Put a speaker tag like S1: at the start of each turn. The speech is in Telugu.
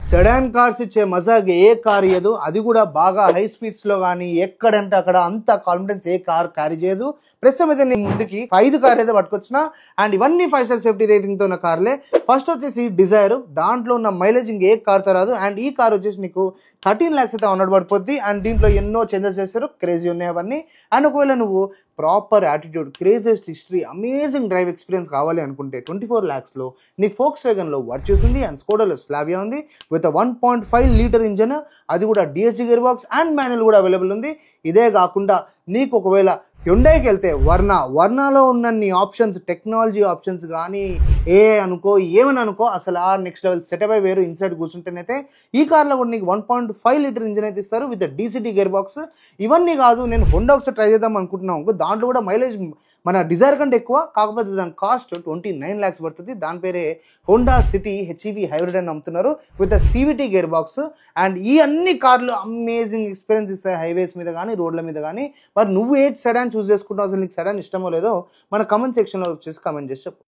S1: సెడాన్ కార్స్ ఇచ్చే మజాకి ఏ కార్ ఇయ్యదు. అది కూడా బాగా హై స్పీడ్స్ లో కానీ ఎక్కడంటే అక్కడ అంత కాన్ఫిడెన్స్ ఏ కార్ క్యారీ చేయదు. ప్రస్తుతం అయితే నేను ముందుకి 5 కార్ అయితే పట్టుకొచ్చిన అండ్ ఇవన్నీ 5 స్టార్ సేఫ్టీ రేటింగ్ తో ఉన్న కార్లే. ఫస్ట్ వచ్చేసి డిజైర్, దాంట్లో ఉన్న మైలేజ్ ఇంక ఏ కార్ తో రాదు. అండ్ ఈ కార్ వచ్చేసి నీకు 13 lakhs అయితే ఉన్నట్టు పడిపోద్ది. అండ్ దీంట్లో ఎన్నో చేంజెస్ చేస్తారు, క్రేజీ ఉన్నాయి అవన్నీ. అండ్ ఒకవేళ నువ్వు proper attitude, craziest history, amazing drive experience కావాలి అనుకుంటే 24 lakhs లో నీకు Volkswagen లో వర్చ్యూస్ ఉంది అండ్ స్కోడాలో స్లావియా ఉంది విత్ 1.5 లీటర్ ఇంజన్, అది కూడా DSG gear box and manual కూడా అవైలబుల్ ఉంది. ఇదే కాకుండా నీకు ఒకవేళ హ్యుండైకి వెళ్తే వర్నాలో ఉన్న నీ ఆప్షన్స్, టెక్నాలజీ ఆప్షన్స్ కానీ ఏఐ అనుకో ఏమని అనుకో, అసలు ఆ నెక్స్ట్ లెవెల్ సెటప్ అయి వేరు. ఇన్సైడ్ కూర్చుంటేనైతే ఈ కార్లో కూడా నీకు 1.5 లీటర్ ఇంజిన్ అయితే ఇస్తారు విత్ డీసీటీ గేర్ బాక్స్. ఇవన్నీ కాదు, నేను హోండా ఒకసారి ట్రై చేద్దాం అనుకుంటున్నాను. దాంట్లో కూడా మైలేజ్ మన డిజైర్ కంటే ఎక్కువ, కాకపోతే దాని కాస్ట్ 29 lakhs పడుతుంది. దాని పేరే హోండా సిటీ హెచ్ఈవి హైబ్రిడ్ అని అమ్ముతున్నారు with CVT gear box. And ఈ అన్ని కార్లు అమేజింగ్ ఎక్స్పీరియన్స్ ఇస్తాయి హైవేస్ మీద కానీ రోడ్ల మీద కానీ. మరి నువ్వు ఏ సెడాన్ చూస్ చేసుకుంటావు, అసలు నీకు సెడాన్ ఇష్టమో లేదో మన కమెంట్ సెక్షన్లో వచ్చేసి కమెంట్ చేసి చెప్పు.